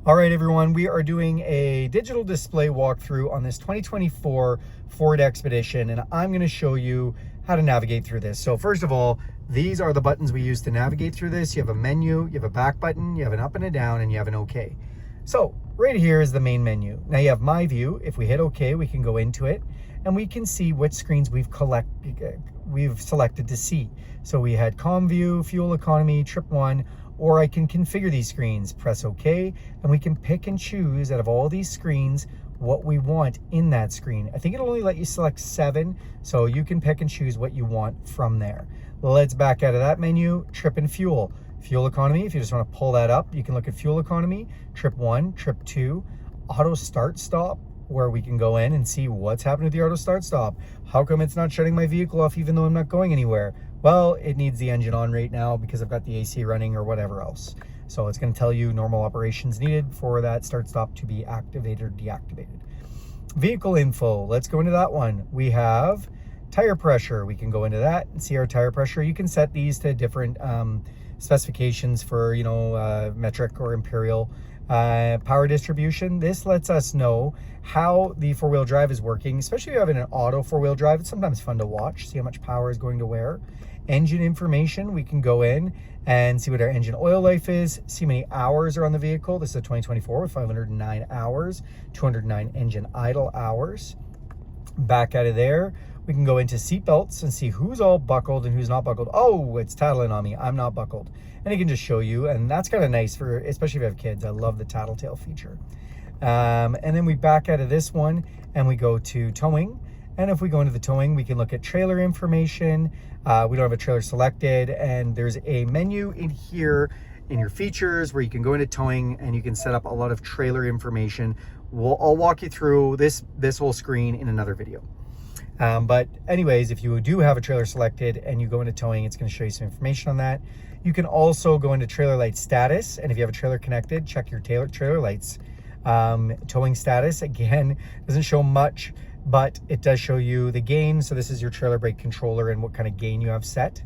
All right, everyone, we are doing a digital display walkthrough on this 2024 Ford Expedition, and I'm going to show you how to navigate through this. So first of all, these are the buttons we use to navigate through this. You have a menu, you have a back button, you have an up and a down, and you have an OK. So right here is the main menu. Now you have My View. If we hit OK, we can go into it, and we can see which screens we've selected to see. So we had Comm View, Fuel Economy, Trip 1, or I can configure these screens, press OK, and we can pick and choose out of all these screens what we want in that screen. I think it'll only let you select 7, so you can pick and choose what you want from there. Let's back out of that menu, Trip and Fuel. Fuel Economy, if you just want to pull that up, you can look at Fuel Economy, Trip 1, Trip 2, Auto Start Stop, where we can go in and see what's happening with the auto start stop. How come it's not shutting my vehicle off even though I'm not going anywhere? Well, it needs the engine on right now because I've got the AC running or whatever else. So it's going to tell you normal operations needed for that start stop to be activated or deactivated. Vehicle info, let's go into that one. We have tire pressure. We can go into that and see our tire pressure. You can set these to different specifications for, metric or imperial. Power distribution, this lets us know how the four-wheel drive is working, especially if you have an auto four-wheel drive. It's sometimes fun to watch, see how much power is going to where. Engine information, we can go in and see what our engine oil life is, see how many hours are on the vehicle. This is a 2024 with 509 hours, 209 engine idle hours. Back out of there, we can go into seat belts and see who's all buckled and who's not buckled. Oh, it's tattling on me, I'm not buckled. And it can just show you, and that's kind of nice for, especially if you have kids. I love the tattletale feature. And then we back out of this one and we go to towing. And if we go into the towing, we can look at trailer information. We don't have a trailer selected, and there's a menu in here in your features where you can go into towing and you can set up a lot of trailer information. I'll walk you through this whole screen in another video. But anyways, if you do have a trailer selected and you go into towing, it's going to show you some information on that. You can also go into trailer light status, and if you have a trailer connected, check your trailer lights. Towing status, again, doesn't show much, but it does show you the gain. So this is your trailer brake controller and what kind of gain you have set.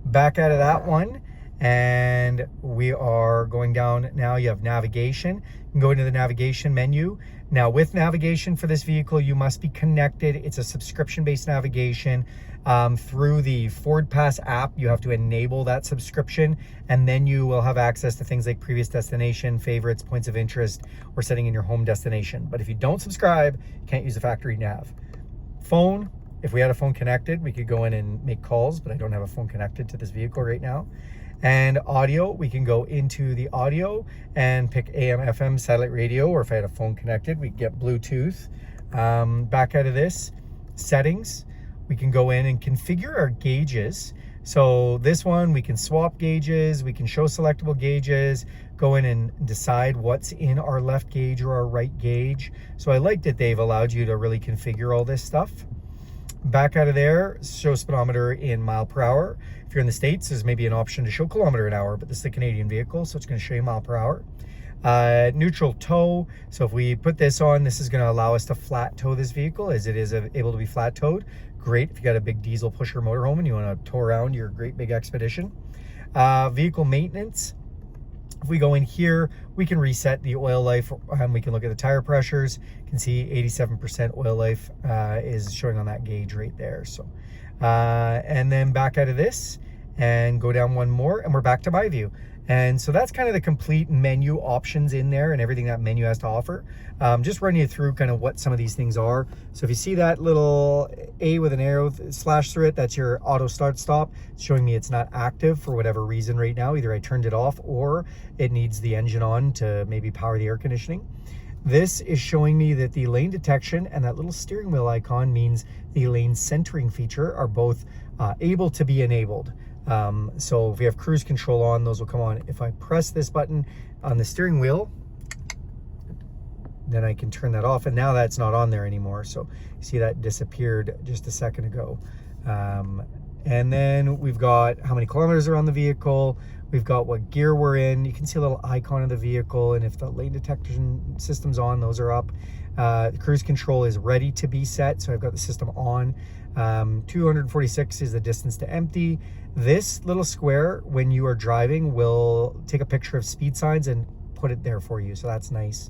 Back out of that one, and we are going down now. You have navigation. You can go into the navigation menu. Now with navigation for this vehicle, you must be connected. It's a subscription-based navigation through the Ford Pass app. You have to enable that subscription, and then you will have access to things like previous destination, favorites, points of interest, or setting in your home destination. But if you don't subscribe, you can't use the factory nav. Phone, if we had a phone connected, we could go in and make calls, but I don't have a phone connected to this vehicle right now. And audio, we can go into the audio and pick AM, FM, satellite radio, or if I had a phone connected, we get Bluetooth. Back out of this, settings, we can go in and configure our gauges. So this one, we can swap gauges, we can show selectable gauges, go in and decide what's in our left gauge or our right gauge. So I like that they've allowed you to really configure all this stuff. Back out of there, show speedometer in mile per hour. If you're in the States, there's maybe an option to show kilometer an hour, but this is a Canadian vehicle, so it's going to show you mile per hour. Neutral tow, so if we put this on, this is going to allow us to flat tow this vehicle, as it is able to be flat towed. Great if you got a big diesel pusher motorhome and you want to tow around your great big expedition. Vehicle maintenance, if we go in here, we can reset the oil life, and we can look at the tire pressures. You can see 87% oil life is showing on that gauge right there. So, and then back out of this and go down one more, and we're back to My View. And so that's kind of the complete menu options in there and everything that menu has to offer. Just running you through kind of what some of these things are. So if you see that little A with an arrow slash through it, that's your auto start stop. It's showing me it's not active for whatever reason right now. Either I turned it off or it needs the engine on to maybe power the air conditioning. This is showing me that the lane detection and that little steering wheel icon means the lane centering feature are both able to be enabled. So if we have cruise control on, those will come on. If I press this button on the steering wheel, then I can turn that off, and now that's not on there anymore. So you see that disappeared just a second ago. And then we've got how many kilometers are on the vehicle. We've got what gear we're in. You can see a little icon of the vehicle, and if the lane detection system's on, those are up. The cruise control is ready to be set, so I've got the system on. 246 is the distance to empty. This little square, when you are driving, will take a picture of speed signs and put it there for you. So that's nice.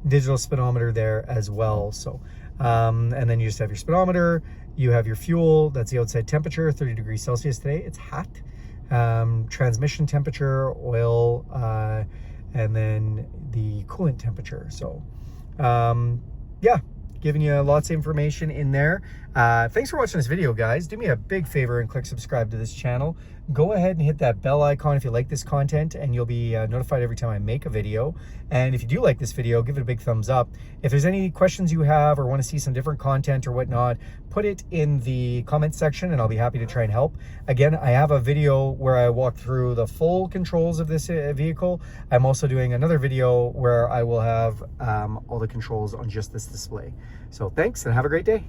Digital speedometer there as well. So, and then you just have your speedometer, you have your fuel, that's the outside temperature, 30 degrees Celsius today, it's hot. Transmission temperature, oil, and then the coolant temperature. So, yeah, giving you lots of information in there. Thanks for watching this video, guys. Do me a big favor and click subscribe to this channel. Go ahead and hit that bell icon if you like this content, and you'll be notified every time I make a video. And if you do like this video, give it a big thumbs up. If there's any questions you have or want to see some different content or whatnot, put it in the comment section and I'll be happy to try and help. Again, I have a video where I walk through the full controls of this vehicle. I'm also doing another video where I will have all the controls on just this display. So thanks and have a great day.